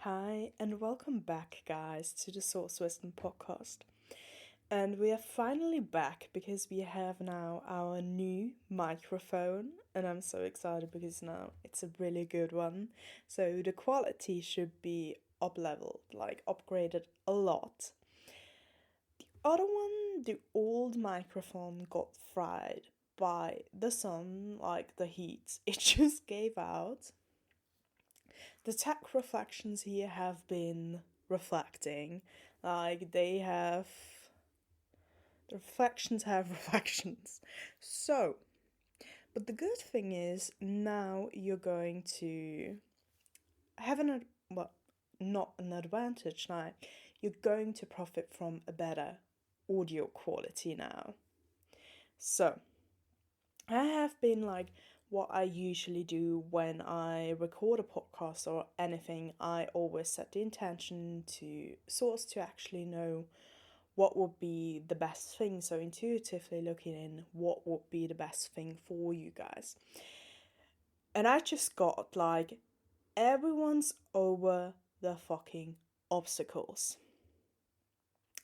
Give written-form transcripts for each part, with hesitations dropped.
Hi, and welcome back, guys, to the Source Wisdom podcast. And we are finally back because we have now our new microphone, and I'm so excited because now it's a really good one. So the quality should be up leveled, like upgraded a lot. The other one, the old microphone got fried by the sun, like the heat. It just gave out. The tech reflections here have been reflecting. Like, the reflections have reflections. So, but the good thing is now you're going to have well, not an advantage now. You're going to profit from a better audio quality now. So, I have been like what I usually do when I record a podcast or anything. I always set the intention to source to actually know what would be the best thing. So, intuitively looking in what would be the best thing for you guys. And I just got like everyone's over the fucking obstacles.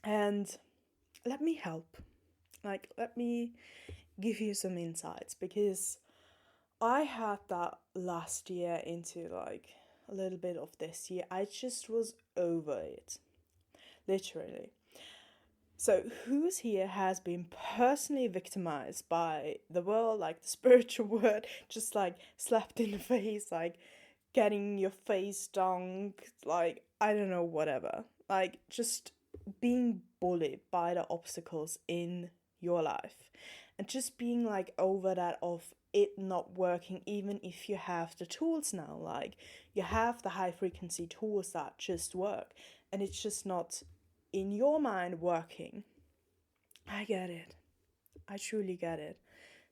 And let me help. Let me give you some insights because I had that last year into like a little bit of this year. I just was over it. Literally. So, who's here has been personally victimized by the world, like the spiritual word, just like slapped in the face, like getting your face dunked, like I don't know, whatever. Like just being bullied by the obstacles in your life and just being like over that of it not working, even if you have the tools now, like you have the high frequency tools that just work and it's just not in your mind working. I get it. I truly get it.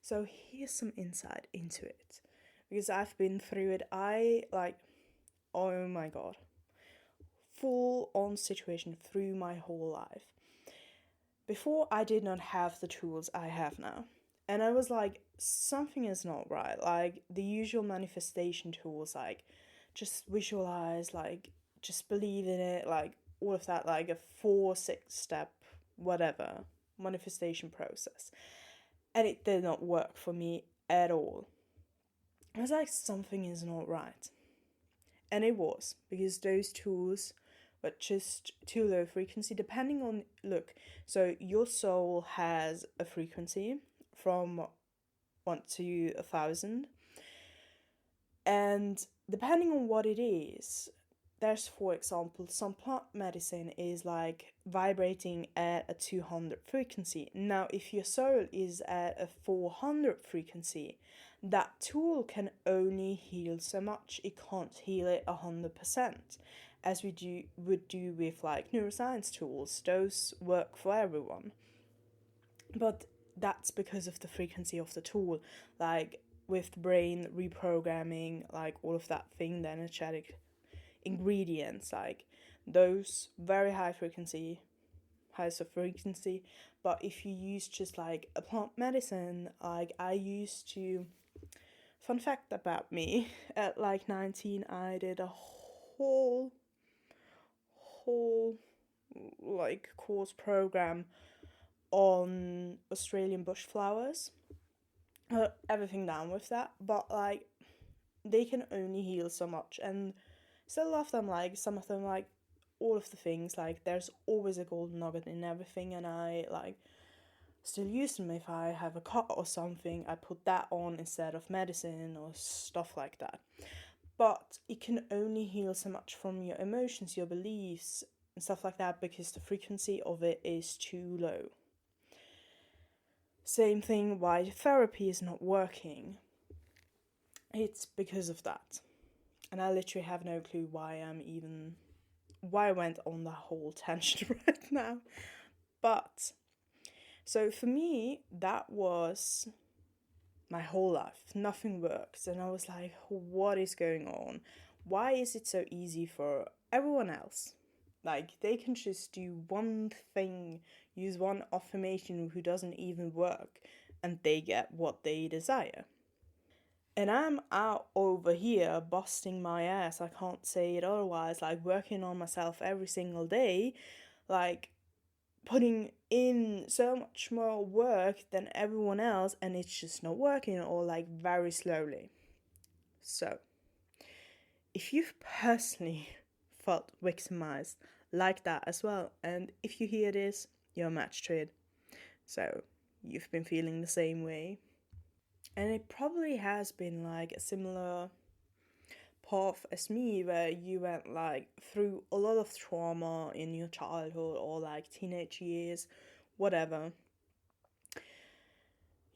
So here's some insight into it because I've been through it. Oh my god, full on situation through my whole life. Before, I did not have the tools I have now. And I was like, something is not right. Like the usual manifestation tools, like just visualize, like just believe in it, like all of that, like a 4-6 step, whatever, manifestation process. And it did not work for me at all. I was like, something is not right. And it was, because those tools were just too low frequency, depending on, look, so your soul has a frequency from 1 to 1,000. And depending on what it is, there's, for example, some plant medicine is like vibrating at a 200 frequency. Now, if your soul is at a 400 frequency, that tool can only heal so much. It can't heal it 100%, as would do with like neuroscience tools. Those work for everyone. But that's because of the frequency of the tool. Like with brain reprogramming, like all of that thing, the energetic ingredients, like those very highest of frequency. But if you use just like a plant medicine, like I used to, fun fact about me, at like 19 I did a whole like course program on Australian bush flowers. Everything down with that, but like they can only heal so much, and still love them. Like some of them, like all of the things, like there's always a golden nugget in everything, and I like still use them. If I have a cut or something, I put that on instead of medicine or stuff like that. But it can only heal so much from your emotions, your beliefs, and stuff like that, because the frequency of it is too low. Same thing why therapy is not working. It's because of that. And I literally have no clue why I went on that whole tangent right now. But so for me, that was my whole life. Nothing works. And I was like, what is going on? Why is it so easy for everyone else? Like, they can just do one thing, use one affirmation who doesn't even work, and they get what they desire. And I'm out over here busting my ass, I can't say it otherwise, like working on myself every single day, like putting in so much more work than everyone else, and it's just not working, or like very slowly. So, if you've personally felt victimized like that as well, and if you hear this, you're a match to it. So, you've been feeling the same way. And it probably has been like a similar path as me, where you went like through a lot of trauma in your childhood or like teenage years, whatever.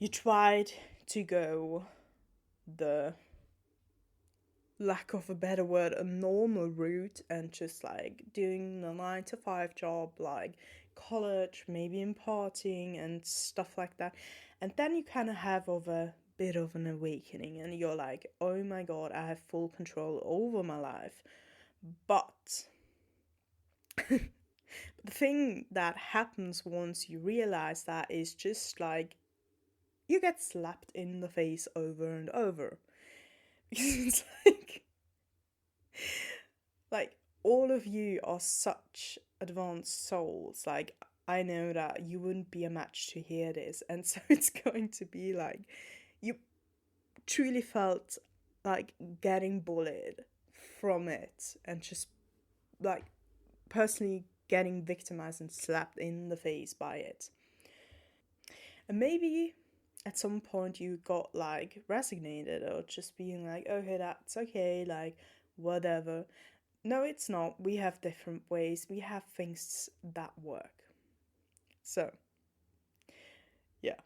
You tried to go the, lack of a better word, a normal route, and just like doing the 9 to 5 job, like college, maybe in partying and stuff like that. And then you kind of have of a bit of an awakening, and you're like, oh my god, I have full control over my life. But the thing that happens once you realize that is just like you get slapped in the face over and over. It's like all of you are such advanced souls. Like I know that you wouldn't be a match to hear this, and so it's going to be like you truly felt like getting bullied from it, and just like personally getting victimized and slapped in the face by it. And maybe at some point you got like resignated, or just being like, okay, that's okay, like whatever. No, it's not. We have different ways. We have things that work. So, yeah.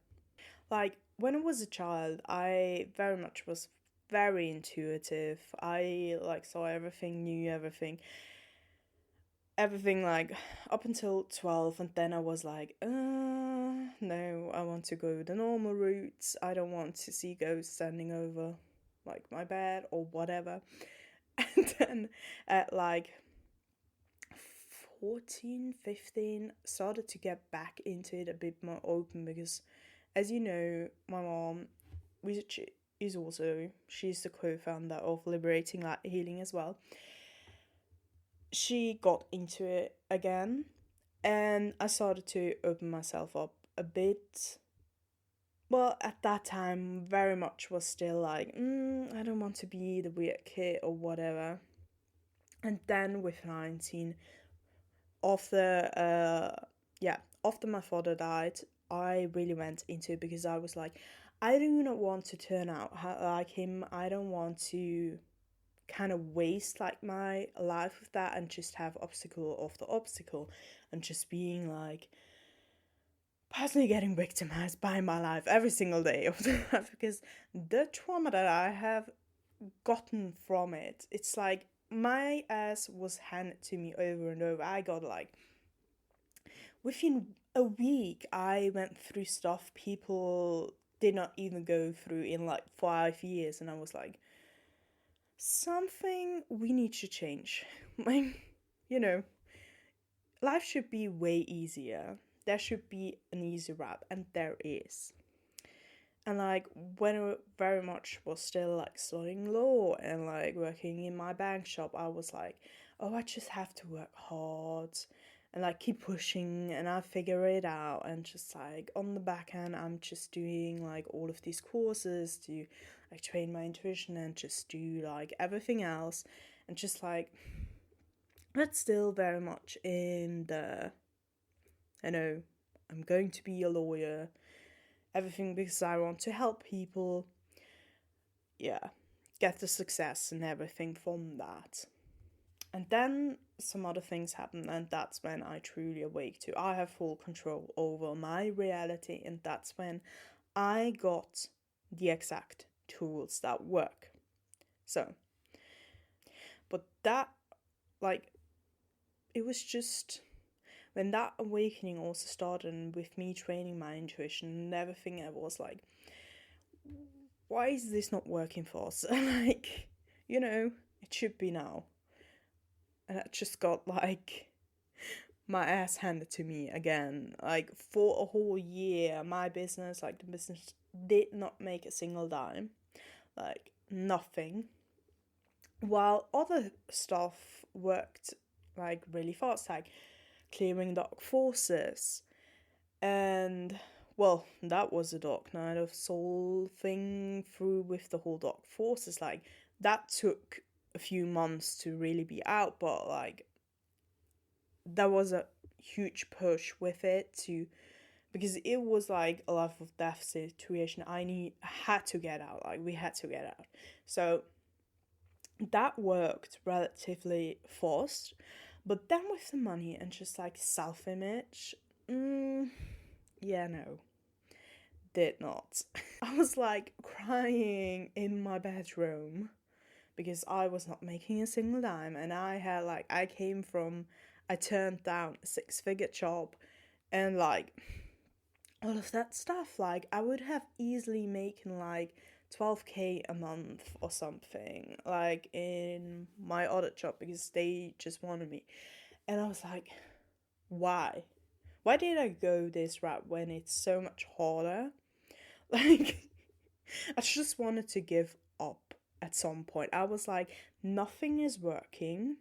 Like when I was a child, I very much was very intuitive. I like saw everything, knew everything. Everything like up until 12, and then I was like, no, I want to go the normal routes. I don't want to see ghosts standing over like my bed or whatever. And then at like 14, 15, started to get back into it a bit more open, because as you know, my mom, which is also, she's the co-founder of Liberating Light Healing as well, she got into it again, and I started to open myself up a bit. Well, at that time, very much was still like, I don't want to be the weird kid or whatever. And then with 19, after after my father died, I really went into it, because I was like, I do not want to turn out like him. I don't want to kind of waste like my life with that, and just have obstacle after obstacle, and just being like personally getting victimized by my life every single day of the life, because the trauma that I have gotten from it, it's like my ass was handed to me over and over. I got like, within a week, I went through stuff people did not even go through in like 5 years, and I was like, something we need to change. Like, you know, life should be way easier. There should be an easy rap, and there is. And like when I very much was still like studying law and like working in my bank shop, I was like, oh, I just have to work hard and like keep pushing, and I figure it out. And just like on the back end, I'm just doing like all of these courses to like train my intuition and just do like everything else, and just like that's still very much in the, I know, I'm going to be a lawyer, everything, because I want to help people, yeah, get the success and everything from that. And then some other things happen, and that's when I truly awake to I have full control over my reality, and that's when I got the exact tools that work. So, but that, like, it was just when that awakening also started, and with me training my intuition and everything, I was like, why is this not working for us? Like, you know, it should be now. And I just got like my ass handed to me again. Like for a whole year, my business, like the business, did not make a single dime. like nothing, while other stuff worked like really fast, like clearing dark forces. And well, that was a dark night of soul thing through with the whole dark forces. Like that took a few months to really be out, but like there was a huge push with it to, because it was like a life of death situation. Had to get out. Like we had to get out. So that worked relatively fast. But then with the money and just like self image, yeah, no, did not. I was like crying in my bedroom because I was not making a single dime, and I turned down a 6-figure job, and like all of that stuff. Like I would have easily making like 12K a month or something, like in my other job, because they just wanted me. And I was like, why? Why did I go this route when it's so much harder? Like, I just wanted to give up at some point. I was like, nothing is working.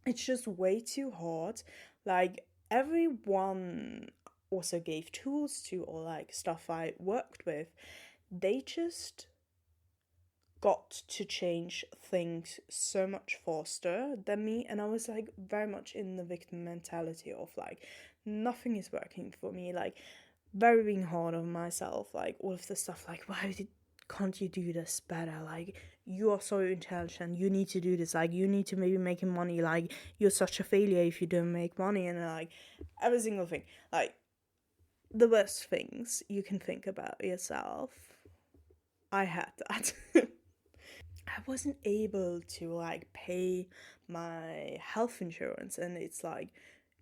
It's just way too hard. Like, everyone also gave tools to, or like stuff I worked with. They just got to change things so much faster than me, and I was like very much in the victim mentality of like nothing is working for me, like very being hard on myself, like all of the stuff like can't you do this better, like you are so intelligent, you need to do this, like you need to maybe making money, like you're such a failure if you don't make money, and like every single thing, like the worst things you can think about yourself. I had that. I wasn't able to like pay my health insurance, and it's like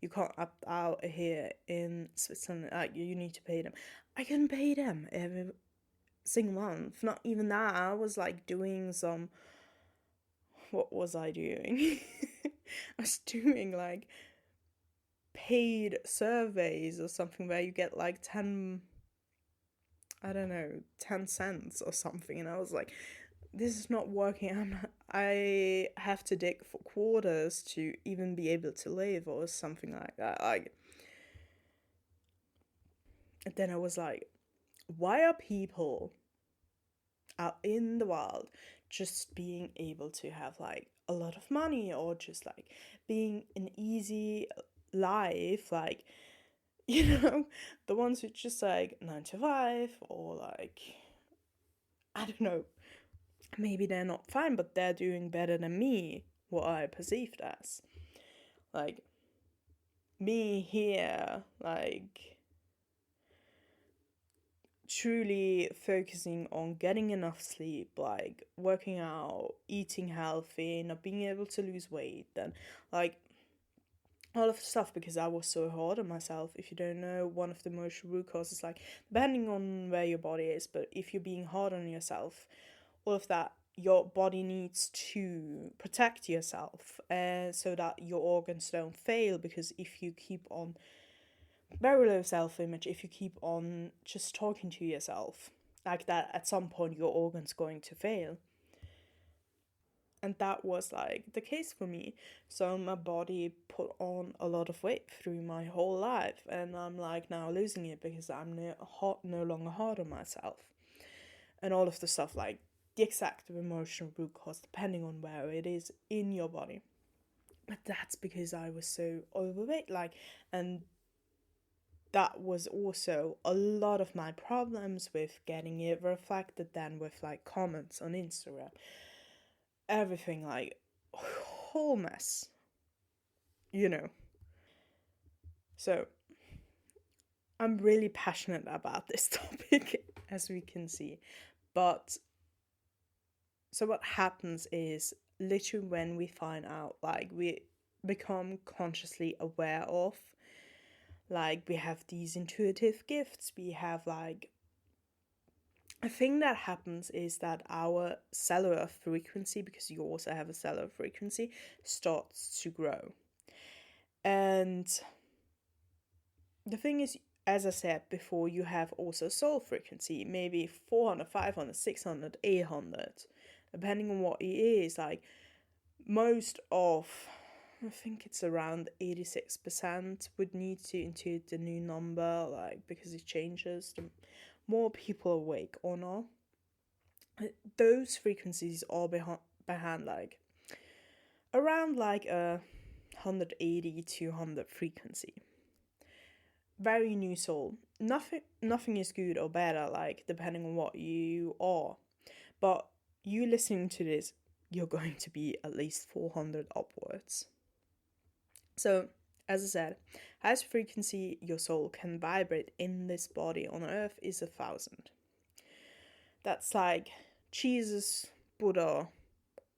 you can't opt out here in Switzerland. Like you need to pay them. I couldn't pay them every single month. Not even that. I was like doing some. What was I doing? I was doing like paid surveys or something where you get like 10, I don't know, 10 cents or something, and I was like, this is not working. I have to dig for quarters to even be able to live or something like that. Like, and then I was like, why are people out in the world just being able to have like a lot of money, or just like being an easy life, like the ones who just like 9 to 5, or like I don't know, maybe they're not fine, but they're doing better than me, what I perceived as. Like, me here, like, truly focusing on getting enough sleep, like, working out, eating healthy, not being able to lose weight, and, like, all of the stuff, because I was so hard on myself. If you don't know, one of the most root causes, like, depending on where your body is, but if you're being hard on yourself, all of that, your body needs to protect yourself so that your organs don't fail. Because if you keep on very low self-image, if you keep on just talking to yourself like that, at some point your organ's going to fail. And that was like the case for me. So my body put on a lot of weight through my whole life, and I'm like now losing it because I'm no longer hard on myself. And all of the stuff, like the exact emotional root cause, depending on where it is in your body. But that's because I was so overweight, like, and that was also a lot of my problems with getting it reflected then with like comments on Instagram. Everything, like, whole mess, you know. So I'm really passionate about this topic, as we can see. But so what happens is literally when we find out, like we become consciously aware of, like we have these intuitive gifts, we have like a thing that happens is that our cellular frequency, because you also have a cellular frequency, starts to grow. And the thing is, as I said before, you have also soul frequency, maybe 400, 500, 600, 800, depending on what it is. Like most of, I think it's around 86% would need to intuit the new number, like because it changes the more people awake or not. Those frequencies are behind like around like a 180 to 100 frequency. Very new soul. Nothing is good or better, like depending on what you are. But you listening to this, you're going to be at least 400 upwards. So, as I said, highest frequency your soul can vibrate in this body on earth is 1,000. That's like Jesus, Buddha,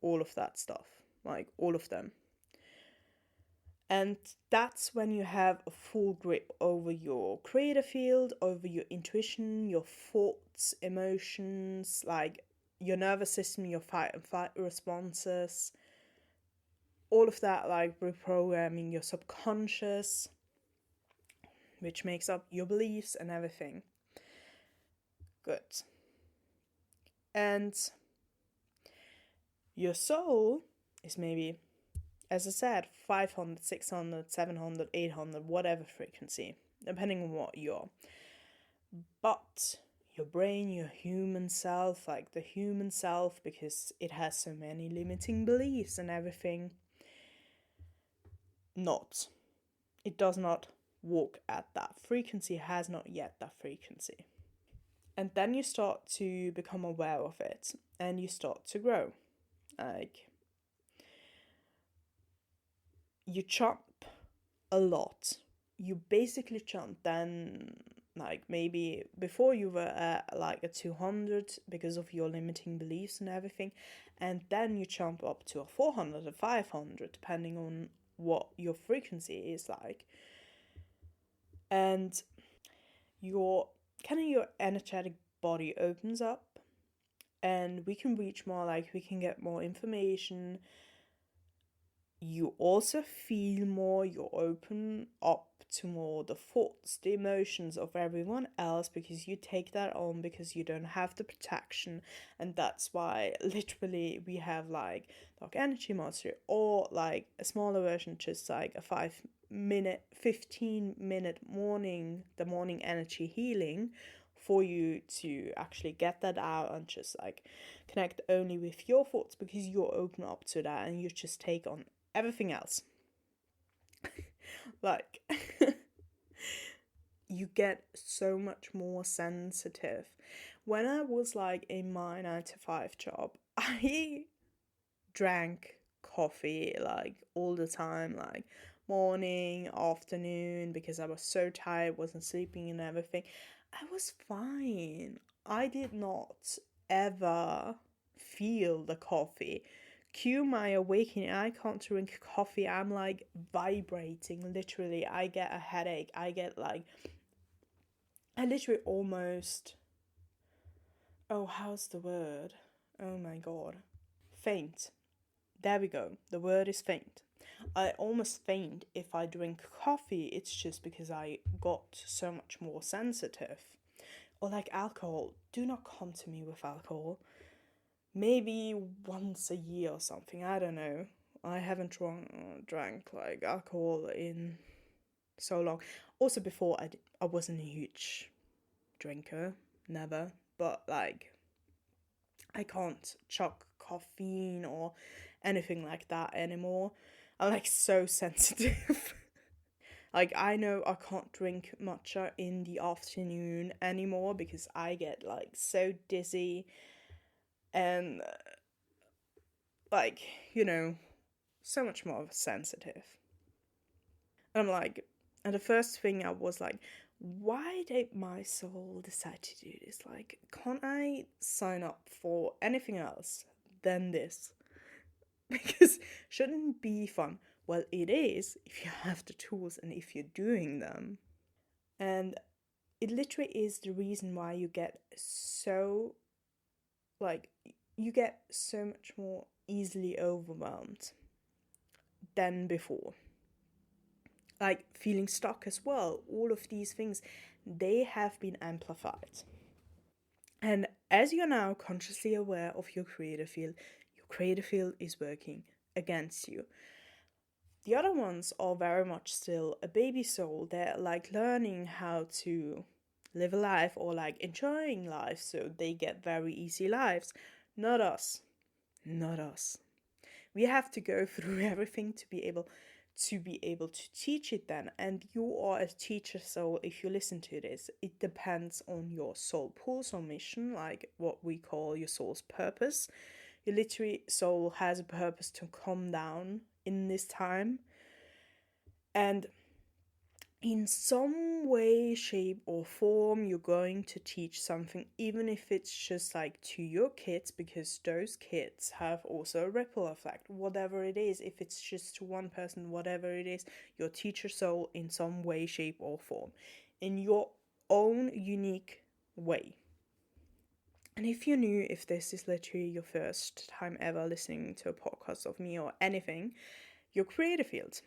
all of that stuff. Like all of them. And that's when you have a full grip over your creative field, over your intuition, your thoughts, emotions, like your nervous system, your fight and flight responses, all of that, like reprogramming your subconscious, which makes up your beliefs and everything. Good. And your soul is maybe, as I said, 500, 600, 700, 800, whatever frequency, depending on what you are. But your brain, your human self, like the human self, because it has so many limiting beliefs and everything, not. It does not walk at that frequency, has not yet that frequency. And then you start to become aware of it and you start to grow. Like, you jump a lot. You basically jump then, like maybe before you were at like a 200 because of your limiting beliefs and everything, and then you jump up to a 400 or 500 depending on what your frequency is like. And your energetic body opens up and we can reach more, like we can get more information. You also feel more, you open up to more the thoughts, the emotions of everyone else, because you take that on, because you don't have the protection. And that's why literally we have like dark energy mastery, or like a smaller version, just like a 15-minute morning energy healing, for you to actually get that out and just like connect only with your thoughts, because you're open up to that and you just take on everything else. Like, you get so much more sensitive. When I was like in my 9-to-5 job, I drank coffee like all the time, like morning, afternoon, because I was so tired, wasn't sleeping and everything. I was fine. I did not ever feel the coffee. Cue my awakening. I can't drink coffee. I'm like vibrating, literally. I get a headache. I literally almost, oh, how's the word? Oh my god. Faint. There we go. The word is faint. I almost faint if I drink coffee. It's just because I got so much more sensitive. Or like alcohol. Do not come to me with alcohol. Maybe once a year or something. I don't know. I haven't drank like alcohol in so long. Also, before I wasn't a huge drinker. Never. But like, I can't chuck caffeine or anything like that anymore. I'm like so sensitive. Like, I know I can't drink matcha in the afternoon anymore because I get like so dizzy and like, so much more sensitive. And I'm like, and the first thing I was like, why did my soul decide to do this? Like, can't I sign up for anything else than this? Because shouldn't be fun. Well, it is if you have the tools and if you're doing them. And it literally is the reason why you get so much more easily overwhelmed than before. like feeling stuck as well. All of these things, they have been amplified. And as you're now consciously aware of your creative field, your creative field is working against you. The other ones are very much still a baby soul. They're like learning how to live a life or like enjoying life, so they get very easy lives. Not us. Not us. We have to go through everything to be able to teach it then. And you are a teacher, so if you listen to this, it depends on your soul pulse or mission, like what we call your soul's purpose. Your literally soul has a purpose to come down in this time, and in some way, shape, or form, you're going to teach something, even if it's just like to your kids, because those kids have also a ripple effect. Whatever it is, if it's just to one person, whatever it is, your teacher soul in some way, shape, or form, in your own unique way. And if you're new, if this is literally your first time ever listening to a podcast of me or anything, your creative field,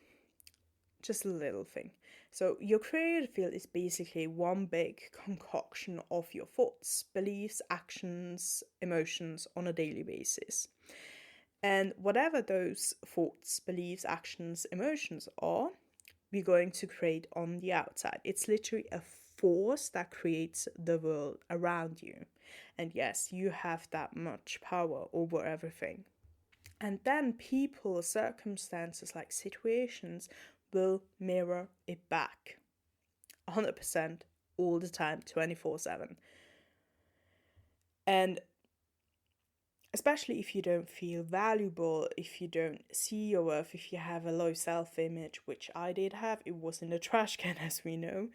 just a little thing. So your creative field is basically one big concoction of your thoughts, beliefs, actions, emotions on a daily basis. And whatever those thoughts, beliefs, actions, emotions are, we're going to create on the outside. It's literally a force that creates the world around you. And yes, you have that much power over everything. And then people, circumstances, like situations, will mirror it back 100% all the time, 24/7. And especially if you don't feel valuable, if you don't see your worth, if you have a low self-image, which I did have, it was in the trash can, as we know,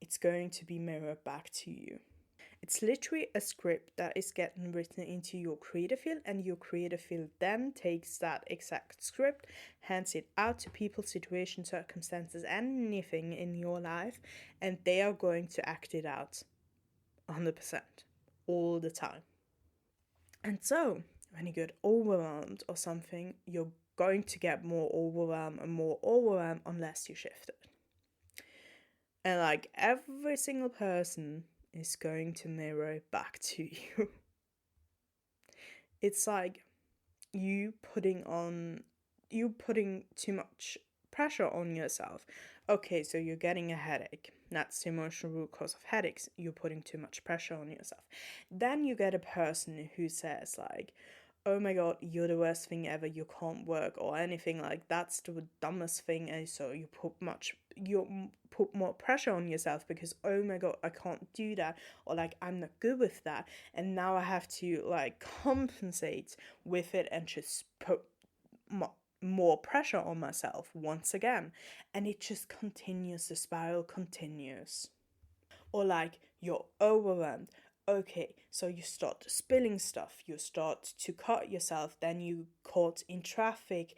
it's going to be mirrored back to you. It's literally a script that is getting written into your creative field, and your creative field then takes that exact script, hands it out to people, situations, circumstances, anything in your life, and they are going to act it out 100% all the time. And so, when you get overwhelmed or something, you're going to get more overwhelmed unless you shift it. And like every single person is going to mirror it back to you. It's like you putting too much pressure on yourself. Okay, so you're getting a headache. That's the emotional root cause of headaches. You're putting too much pressure on yourself. Then you get a person who says like, oh my god, you're the worst thing ever, you can't work, or anything like that's the dumbest thing, and so you put more pressure on yourself because oh my god, I can't do that, or like I'm not good with that, and now I have to like compensate with it and just put more pressure on myself once again, and it just continues, the spiral continues. Or like you're overwhelmed. Okay, so you start spilling stuff, you start to cut yourself, then you caught in traffic,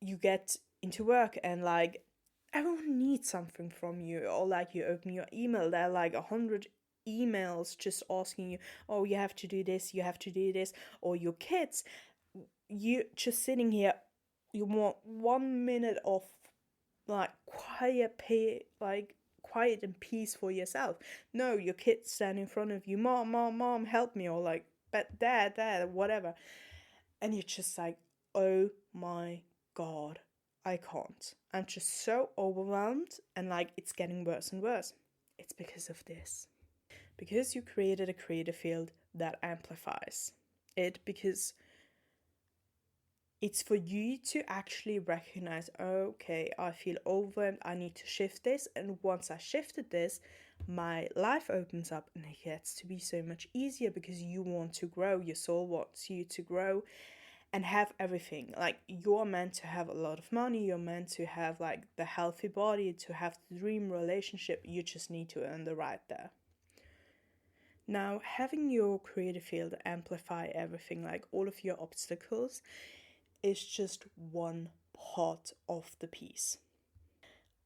you get into work, and like everyone needs something from you, or like you open your email, there are like 100 emails just asking you, oh, you have to do this, you have to do this, or your kids, you just sitting here, you want 1 minute of like quiet and peace for yourself. No, your kid's standing in front of you, mom, help me, or like, but dad, whatever. And you're just like, oh my god, I can't. I'm just so overwhelmed, and like it's getting worse and worse. It's because of this. Because you created a creative field that amplifies it, because it's for you to actually recognize, okay, I feel overwhelmed, I need to shift this, and once I shifted this, my life opens up and it gets to be so much easier because you want to grow, your soul wants you to grow and have everything. Like you're meant to have a lot of money, you're meant to have like the healthy body, to have the dream relationship, you just need to earn the right there. Now, having your creative field amplify everything, like all of your obstacles, is just one part of the piece.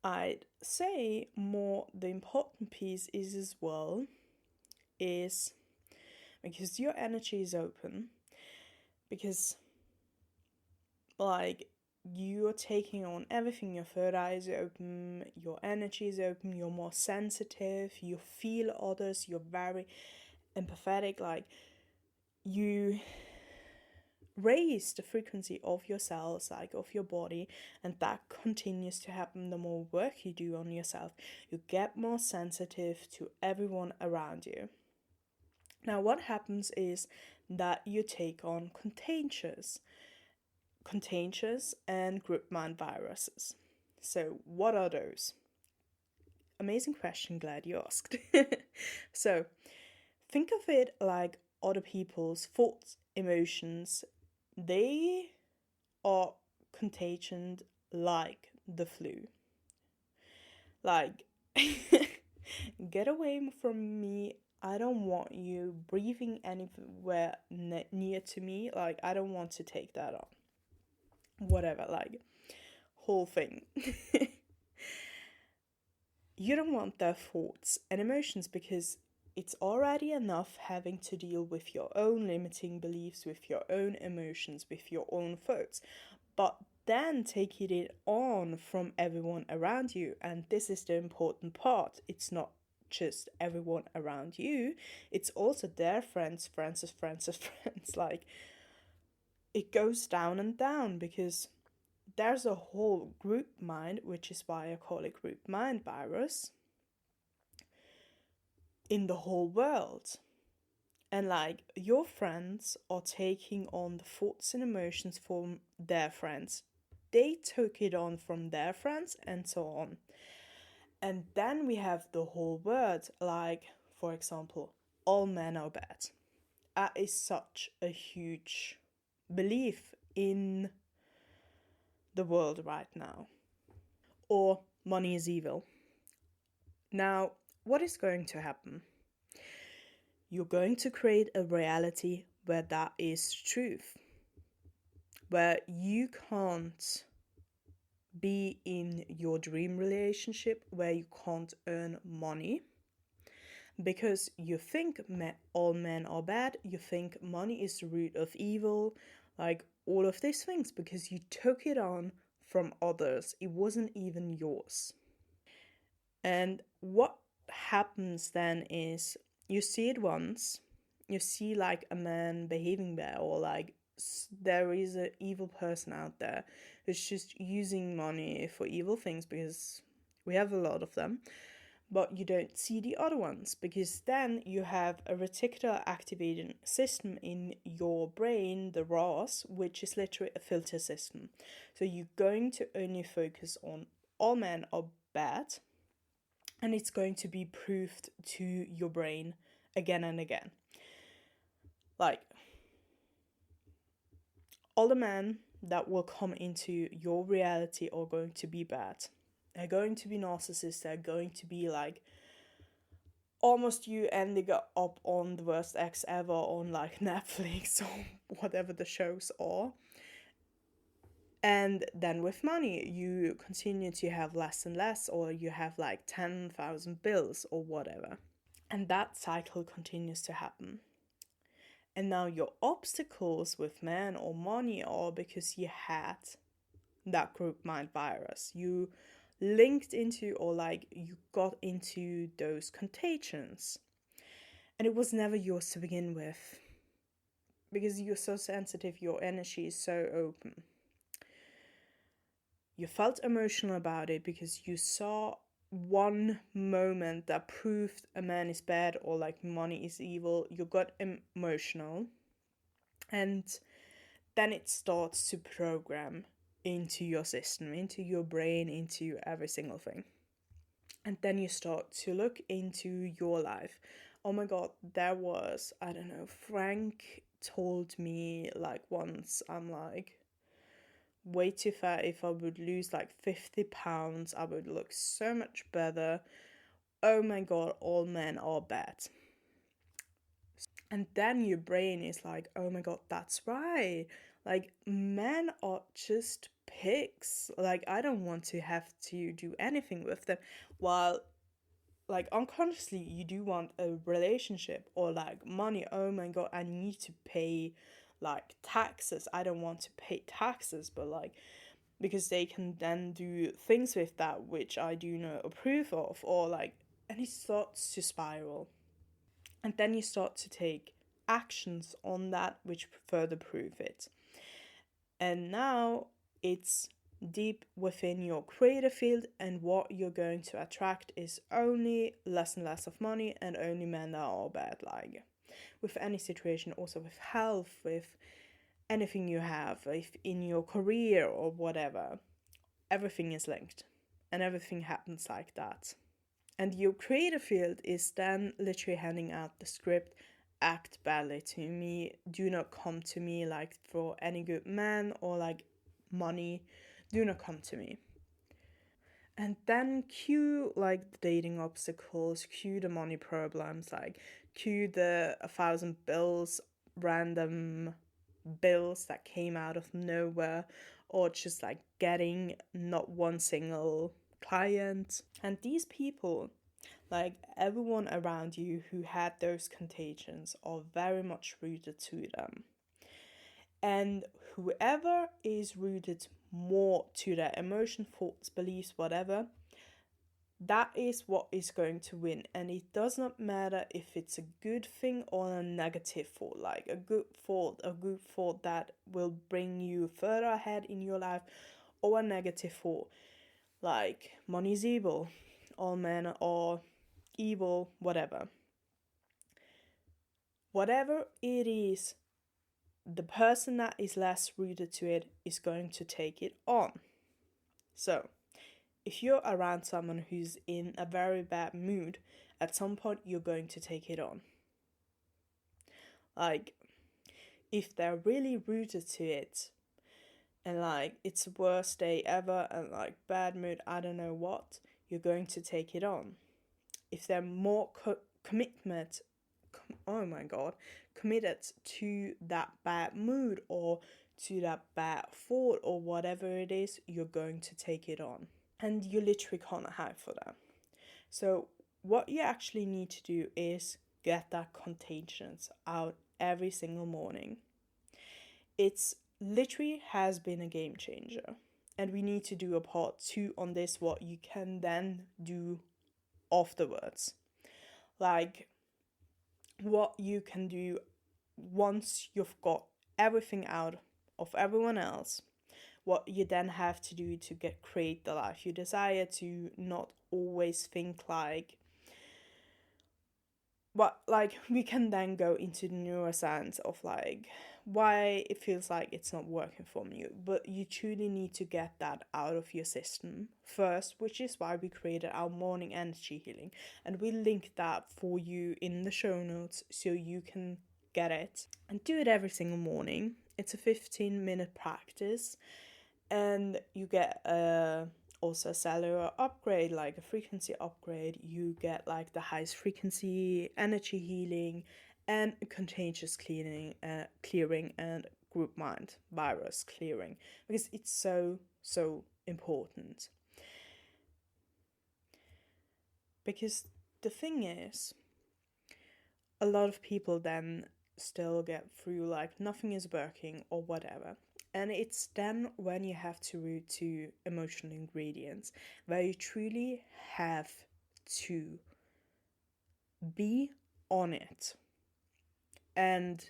I'd say more the important piece is as well is because your energy is open, because like you're taking on everything. Your third eye is open, your energy is open, you're more sensitive, you feel others, you're very empathetic. Like, you raise the frequency of your cells, like of your body, and that continues to happen the more work you do on yourself. You get more sensitive to everyone around you. Now, what happens is that you take on contagious and group mind viruses. So, what are those? Amazing question, glad you asked. So, think of it like other people's thoughts, emotions. They are contagion like the flu. Like, get away from me. I don't want you breathing anywhere near to me. Like, I don't want to take that on. Whatever, like, whole thing. You don't want their thoughts and emotions because it's already enough having to deal with your own limiting beliefs, with your own emotions, with your own thoughts. But then taking it on from everyone around you. And this is the important part. It's not just everyone around you, it's also their friends. Like, it goes down and down because there's a whole group mind, which is why I call it group mind virus, in the whole world. And like, your friends are taking on the thoughts and emotions from their friends. They took it on from their friends and so on. And then we have the whole world, like, for example, all men are bad. That is such a huge belief in the world right now. Or money is evil. Now, what is going to happen? You're going to create a reality where that is truth. Where you can't be in your dream relationship, where you can't earn money. Because you think all men are bad, you think money is the root of evil, like all of these things, because you took it on from others. It wasn't even yours. And what happens then is you see it once, you see like a man behaving bad, or like there is an evil person out there who's just using money for evil things, because we have a lot of them. But you don't see the other ones, because then you have a reticular activating system in your brain, the RAS, which is literally a filter system. So you're going to only focus on all men are bad, and it's going to be proved to your brain again and again. Like, all the men that will come into your reality are going to be bad. They're going to be narcissists. They're going to be like almost you ending up on the worst ex ever on like Netflix or whatever the shows are. And then with money, you continue to have less and less, or you have like 10,000 bills or whatever. And that cycle continues to happen. And now your obstacles with men or money are because you had that group mind virus. You linked into, or like you got into those contagions. And it was never yours to begin with. Because you're so sensitive, your energy is so open. You felt emotional about it because you saw one moment that proved a man is bad or like money is evil. You got emotional. And then it starts to program into your system, into your brain, into every single thing. And then you start to look into your life. Oh my god, there was, I don't know, Frank told me like once, I'm like, way too fat. If I would lose like 50 pounds, I would look so much better. Oh my god, all men are bad. And then your brain is like, oh my god, that's right. Like, men are just pigs. Like, I don't want to have to do anything with them. While, like, unconsciously, you do want a relationship or like money. Oh my god, I need to pay like taxes. I don't want to pay taxes, but like, because they can then do things with that which I do not approve of, or like, and it starts to spiral. And then you start to take actions on that which further prove it. And now it's deep within your creative field, and what you're going to attract is only less and less of money, and only men that are bad. Like with any situation, also with health, with anything you have, if in your career or whatever, everything is linked, and everything happens like that. And your creative field is then literally handing out the script: act badly to me, do not come to me like for any good man or like money, do not come to me. And then cue like the dating obstacles, cue the money problems, like cue the 1,000 random bills that came out of nowhere, or just like getting not one single client. And these people, like everyone around you who had those contagions, are very much rooted to them. And whoever is rooted more to their emotion, thoughts, beliefs, whatever, that is what is going to win. And it does not matter if it's a good thing or a negative thought, like a good thought that will bring you further ahead in your life, or a negative thought like money's evil, all men are evil, whatever. Whatever it is, the person that is less rooted to it is going to take it on. So, if you're around someone who's in a very bad mood, at some point you're going to take it on. Like, if they're really rooted to it, and like it's the worst day ever, and like bad mood, I don't know what, you're going to take it on. If they're more committed to that bad mood or to that bad thought or whatever it is, you're going to take it on. And you literally can't hide for that. So what you actually need to do is get that contagions out every single morning. It's literally has been a game changer. And we need to do a part 2 on this, what you can then do afterwards. Like what you can do once you've got everything out of everyone else, what you then have to do to create the life you desire, to not always think like, but like we can then go into the neuroscience of like why it feels like it's not working for you, but you truly need to get that out of your system first, which is why we created our morning energy healing, and we link that for you in the show notes so you can get it and do it every single morning. It's a 15-minute practice, and you get also a cellular upgrade, like a frequency upgrade. You get like the highest frequency energy healing and contagious clearing and group mind virus clearing, because it's so important. Because the thing is, a lot of people then still get through like nothing is working or whatever. And it's then when you have to root to emotional ingredients, where you truly have to be on it and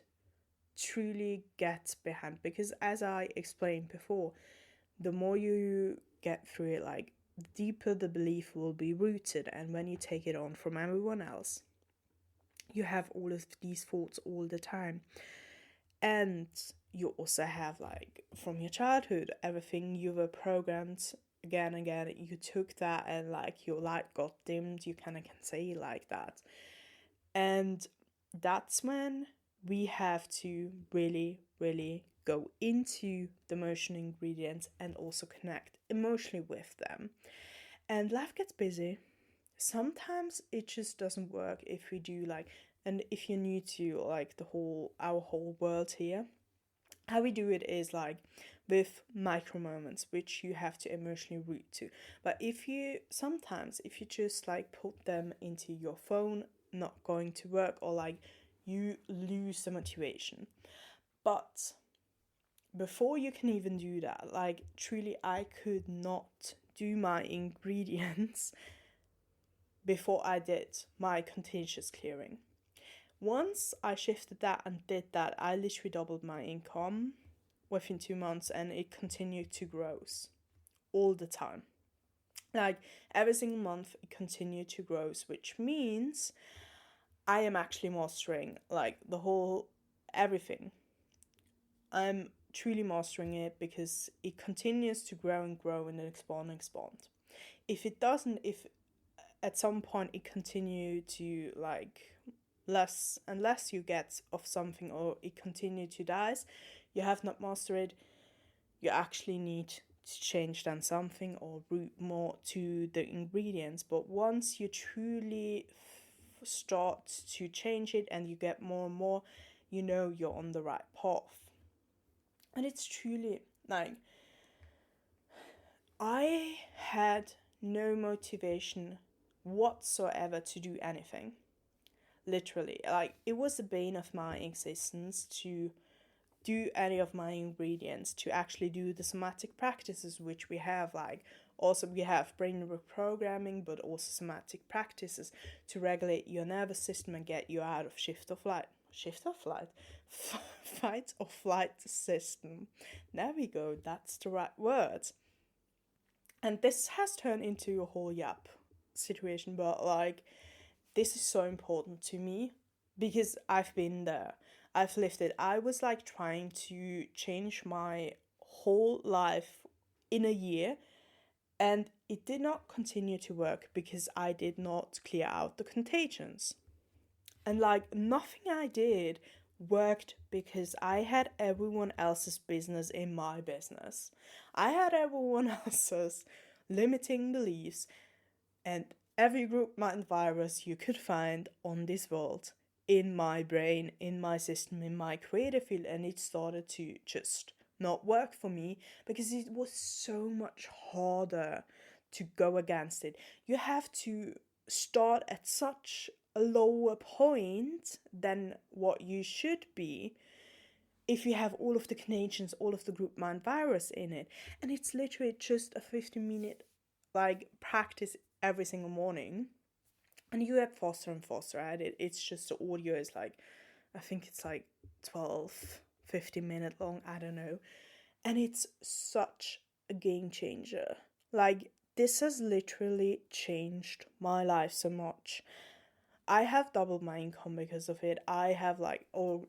truly get behind. Because as I explained before, the more you get through it, like the deeper the belief will be rooted. And when you take it on from everyone else, you have all of these thoughts all the time. And you also have like from your childhood, everything you were programmed again, you took that and like your light got dimmed, you kind of can say like that. And that's when we have to really go into the emotional ingredients and also connect emotionally with them. And life gets busy. Sometimes it just doesn't work if we do like, and if you're new to like our whole world here, how we do it is like with micro moments which you have to emotionally root to. But if you just like put them into your phone, not going to work, or like you lose the motivation. But before you can even do that, like truly I could not do my ingredients before I did my contagious clearing. Once I shifted that and did that, I literally doubled my income within 2 months, and it continued to grow all the time. Like every single month it continued to grow, which means I am actually mastering like the whole everything. I'm truly mastering it because it continues to grow and grow and expand. If it doesn't, if at some point it continue to like less and less you get of something, or it continue to dies, you have not mastered it, you actually need to change then something or root more to the ingredients. But once you truly start to change it and you get more and more, you know you're on the right path. And it's truly like, I had no motivation whatsoever to do anything. Literally, like it was the bane of my existence to do any of my ingredients, to actually do the somatic practices which we have. Like also we have brain reprogramming, but also somatic practices to regulate your nervous system and get you out of fight or flight system. There we go, that's the right word. And this has turned into a whole situation, but like this is so important to me because I've been there. I've lived it. I was like trying to change my whole life in a year, and it did not continue to work because I did not clear out the contagions. And like nothing I did worked because I had everyone else's business in my business. I had everyone else's limiting beliefs and every group mind virus you could find on this world in my brain, in my system, in my creative field, and it started to just not work for me because it was so much harder to go against it. You have to start at such a lower point than what you should be if you have all of the contagions, all of the group mind virus in it. And it's literally just a 15-minute like practice every single morning, and you get faster and faster at it. It's just the audio is like, I think it's like 12-15 minute long, I don't know, and it's such a game changer. Like this has literally changed my life so much. I have doubled my income because of it. I have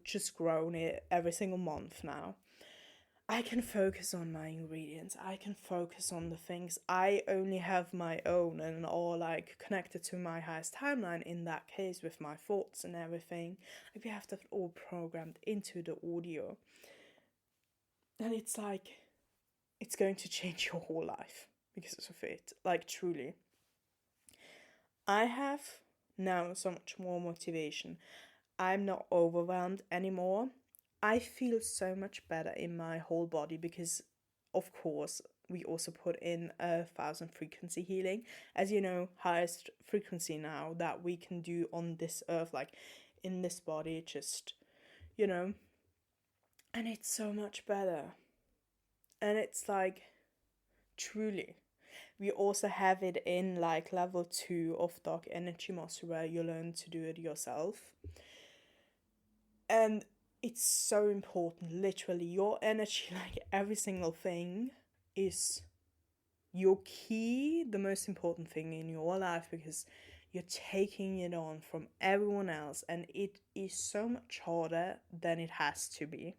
just grown it every single month now. I can focus on my ingredients. I can focus on the things. I only have my own and all like connected to my highest timeline in that case with my thoughts and everything. Like we have that all programmed into the audio. And it's like, it's going to change your whole life because of it. Like truly. I have now so much more motivation. I'm not overwhelmed anymore. I feel so much better in my whole body because, of course, we also put in 1,000 frequency healing. As you know, highest frequency now that we can do on this earth, like in this body, just, and it's so much better. And it's like, truly. We also have it in like level 2 of Dark Energy Master where you learn to do it yourself. And it's so important, literally, your energy, like every single thing, is your key, the most important thing in your life, because you're taking it on from everyone else, and it is so much harder than it has to be.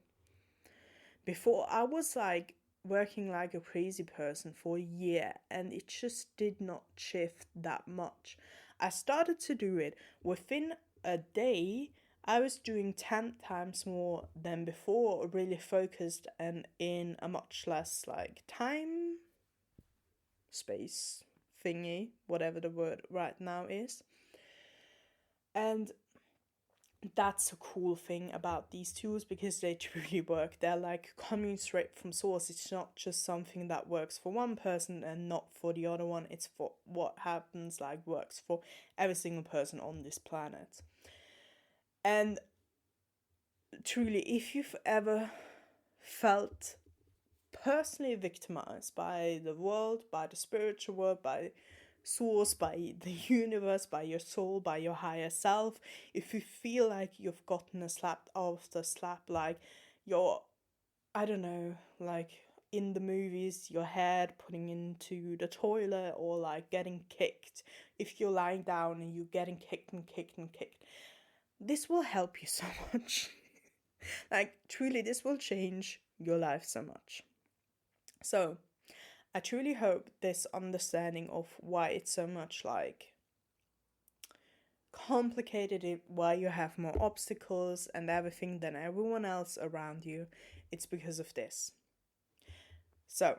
Before, I was like working like a crazy person for a year, and it just did not shift that much. I started to do it within a day. I was doing 10 times more than before, really focused and in a much less like time, space thingy, whatever the word right now is. And that's a cool thing about these tools because they truly work. They're like coming straight from source. It's not just something that works for one person and not for the other one. It's for what happens, like works for every single person on this planet. And truly, if you've ever felt personally victimized by the world, by the spiritual world, by source, by the universe, by your soul, by your higher self, if you feel like you've gotten a slap after slap, like you're, I don't know, like in the movies, your head putting into the toilet, or like getting kicked, if you're lying down and you're getting kicked and kicked and kicked, this will help you so much. Like, truly, this will change your life so much. So, I truly hope this understanding of why it's so much like complicated, why you have more obstacles and everything than everyone else around you, it's because of this. So,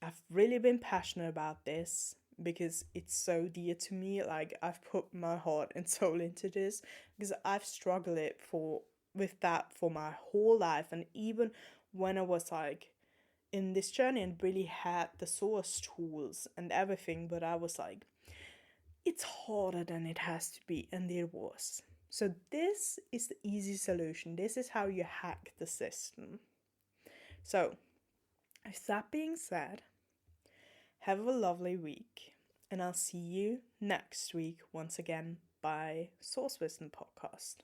I've really been passionate about this because it's so dear to me. Like, I've put my heart and soul into this because I've struggled with that for my whole life. And even when I was like in this journey and really had the source tools and everything, but I was like, it's harder than it has to be, and it was. So this is the easy solution. This is how you hack the system. So, with that being said, have a lovely week, and I'll see you next week once again by Source Wisdom Podcast.